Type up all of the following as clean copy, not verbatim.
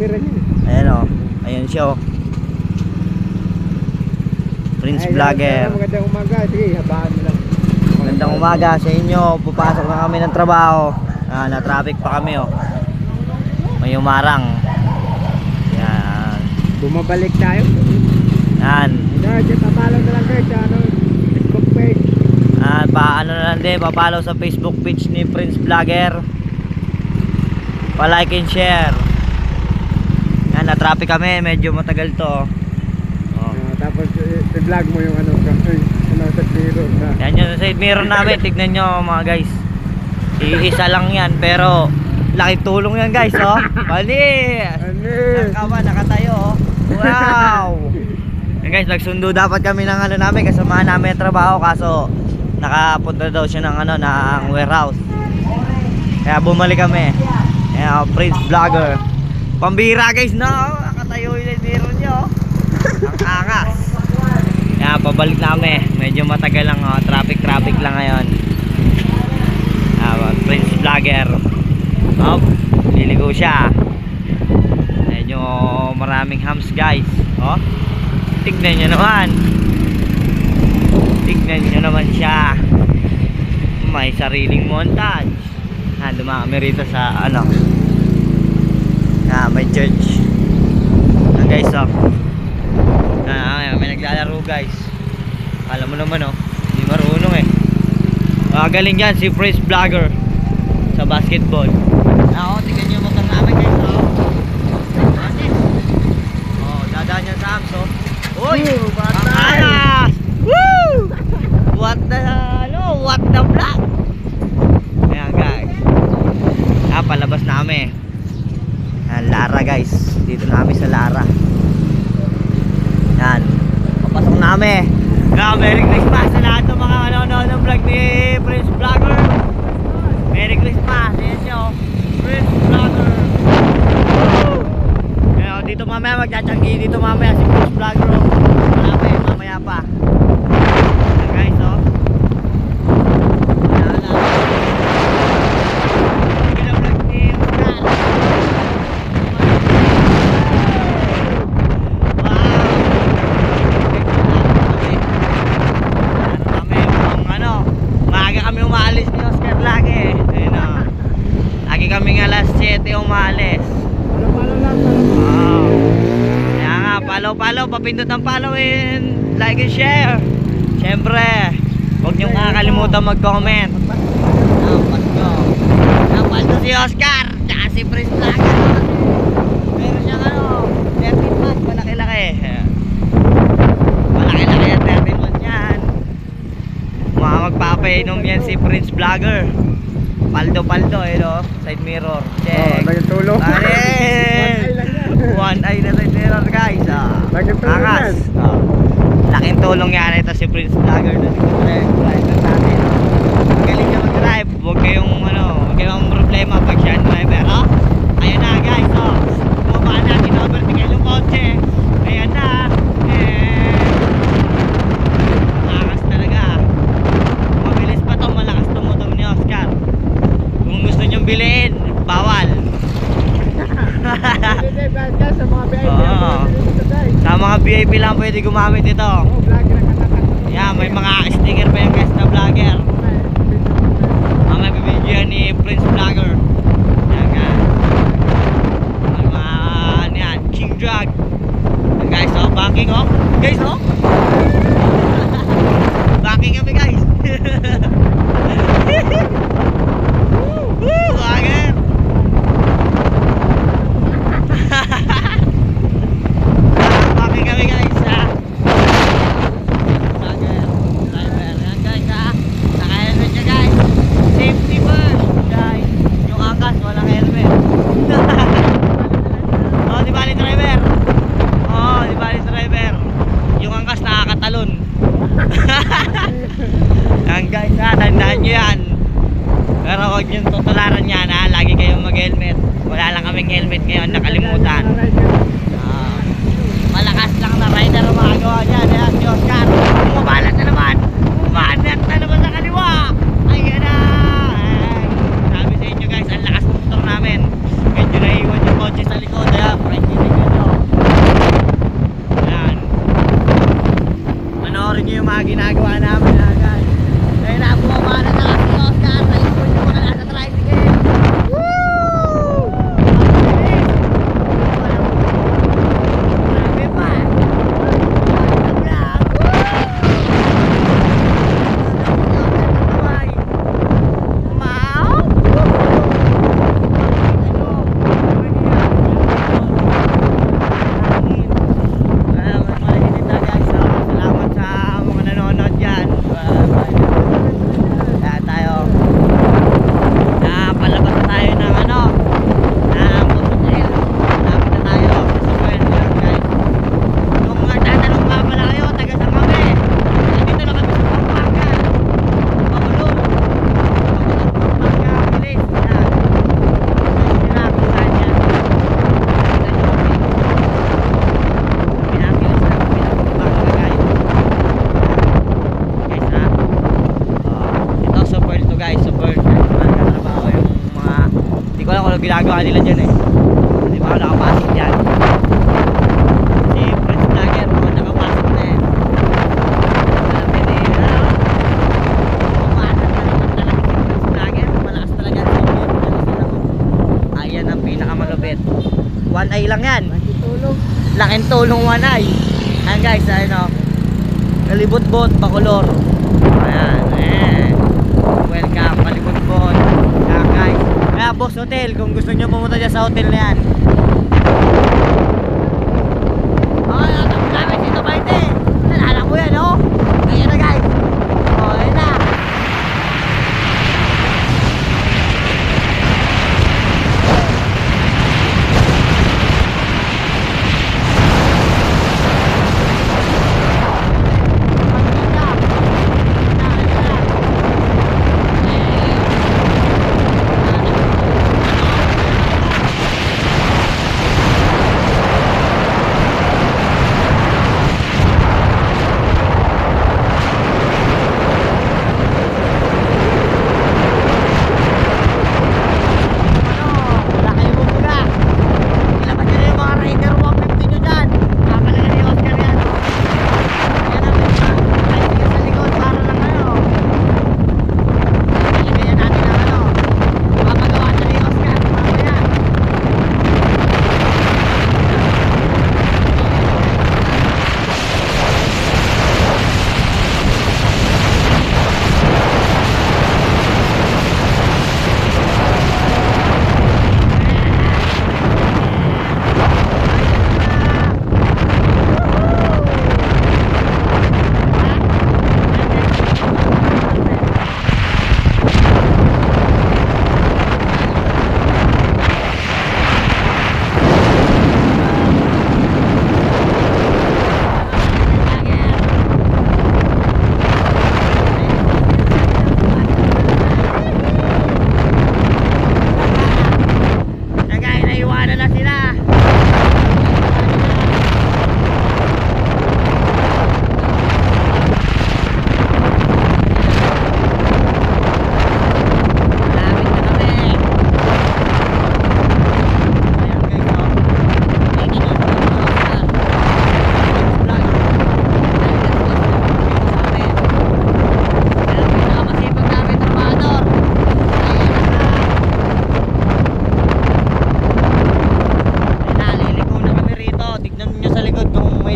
camera niya. Ayan o. Ayan siya o. Prince Vlogger. Magandang umaga. Sige, habaan mo lang. Magandang umaga sa inyo. Pupasok na kami ng trabaho. Na-traffic pa kami o. May umarang. Yan. Bumabalik tayo. Yan. Papalaw na lang guys sa Facebook page. Paano na lang din, papalaw sa Facebook page ni Prince Vlogger. Pa-like and share. Yan, na-traffic kami. Medyo matagal to. Tapos i-vlog mo yung ano sa mirror na. Yan yung side mirror namin. Tignan nyo mga guys. Iisa lang yan pero laking tulong yan guys oh. Mali. Nakatayo oh. Wow. Yan guys, nagsundo dapat kami ng ano namin, kasamahan namin yung trabaho, kaso nakapunta daw siya ng ano, ng warehouse. Kaya bumalik kami. Ayan, Prince Vlogger. Pambira guys no. Nakatayo yung side mirror nyo. Ang angas. Kaya pabalik namin. Medyo matagal lang oh. Traffic lang ngayon. Prince Vlogger. Oh, liligo siya. Medyo maraming hams guys. Oh, tignan nyo naman. Tignan nyo naman siya. May sariling montage. Dumami rito sa ano. May church. Guys oh. May naglalaro guys. Alam mo naman oh, hindi marunong eh. Galing yan si Prince Vlogger sa basketball. Tingnan nyo yung motor namin guys oh. Dadaan yan sa Ams oh. Uy! Alas! Woo! What the vlog? Ayan guys. Palabas namin. Lara guys. Dito namin sa Lara. Yan, papasok namin. Merry Christmas sa lahat ng mga nanonood ng vlog ni Prince Vlogger. Merry Christmas. Ayan siya oh, Prince Vlogger. Ayan, dito mamaya magtsatsangi. Dito mamaya si Prince Vlogger oh. Mamaya pa. Ayan guys oh. Kaming alas 7 umalis. Kaya nga, follow, papindot ng follow and like and share. Siyempre, huwag niyong kakalimutan mag-comment. Napaldo si Oscar, tsaka si Prince Vlogger. Meron siyang ano, 13 months, malaki-laki. Malaki-laki yan, 13 months yan. Magpapainom yan si Prince Vlogger. Paldo eh no, side mirror. Check. Nagtulong. One eye na side mirror guys. Angas. Laking tulong yan ito si Prince Vlogger na driver natin. Galing niya mag-drive. Huwag kayong problema pag siya driver. Ayan na guys. Bumaba na, kinovertical yung kotse. Ayan na. Angas talaga. Mabilis pa to, malakas to motor ni Oscar. Kung gusto nyong bilhin, bawal. Sa mga VIP sa mga VIP lang pwede gumamit ito. Yan, may mga sticker pa yung guys na vlogger. May bibidyo ni Prince Vlogger. Yan guys. May mga yan, King Drag. Guys oh, backing oh. Guys oh. Backing kami guys. Vlogger. Backing kami guys ha. Vlogger, driver. Yan guys ha. Naka-helmet niya guys. Safety first guys. Yung angkas walang helmet. Di ba ni driver? Di ba ni driver? Yung angkas nakakatalon. Yan guys ha, tandaan nyo yan. Pero huwag yung tutularan yan ha. Lagi kayong mag-helmet. Wala lang kaming helmet ngayon, nakalimutan. Malakas lang na rider ang makagawa dyan. Ayan si Oscar, bumabalat na naman. Bumanat na naman sa kaliwa. Ayan na. Sabi sa inyo guys, ang lakas ng motor namin. Medyo naiwan yung kotse sa likod. Ayan, ano ginagawa nila dyan eh. Di ba ako nakapasok dyan? Si Prince Vlogger, nakapasok na eh. Sabi ni, umaatan na naman talaga si Prince Vlogger. Malakas talaga ang singit. Ayan ang pinakamalupit. 1i lang yan. Laking tulong 1i. Ayan guys, ayun o. Kalibot-bot, pakulor. Ayan, welcome, kalibot-bot. Ayan guys. Kaya Boss Hotel, kung gusto nyo pumunta dyan sa hotel na yan. Ay, ang gamit dito pa ito eh. Nalala ko yan oh. Ayan na guys. Oh, ayan na.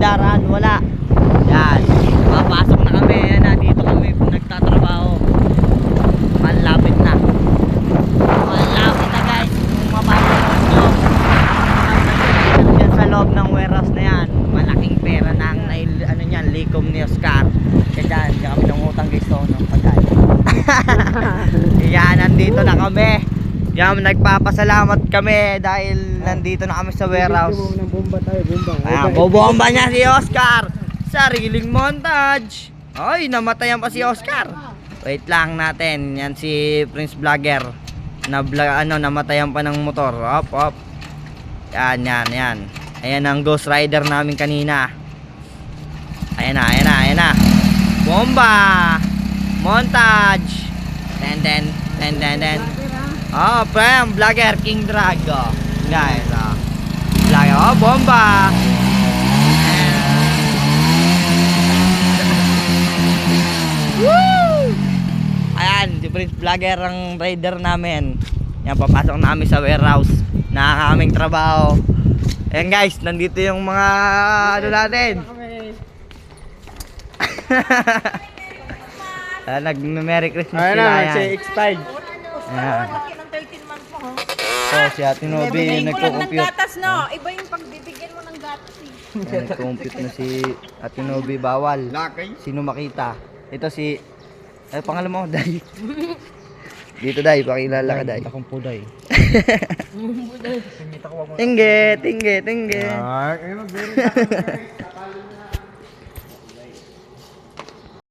Daraan, wala. Yan. Papasok na kami. Yan na. Dito kami nagtatrabaho. Malapit na. Malapit na guys. Kung mapapanood nyo. Diyan sa loob ng warehouse na yan. Malaking pera na ang ano yan, likom ni Oscar. Kaya dyan. Diyan kami nangutang guys. So, ng pagkain. Yan. Nandito na kami. Yan. Nagpapasalamat kami dahil nandito na kami sa warehouse. Ayan, bobomba niya si Oscar. Sariling montage. Ay, namatayan pa si Oscar. Wait lang natin. Yan si Prince Vlogger. Namatayan pa ng motor. Op. Yan. Ayan ang Ghost Rider namin kanina. Ayan na. Bomba. Montage. Den. Oh, Prem Vlogger King Drag. Guys, Vlogger. Oh, bomba. Woo! Ayan, si Prince Vlogger ang rider namin. Yan, papasok namin sa warehouse. Nakakaming trabaho. Ayan guys, nandito yung mga ano natin. Nag-Merry Christmas sila yan. Si X5. Ayan. So, si Ate Nobi nagko-compute. Gatas, no? Iba yung pagbibigyan mo ng gatas eh. Ayan, nagko-compute na si Ate Nobi. Bawal. Sino makita? Ito si... Ay, pangalan mo, Day. Dito, Day. Pakilala ka, Day. Akong puday. Tingge. Ay, mag-very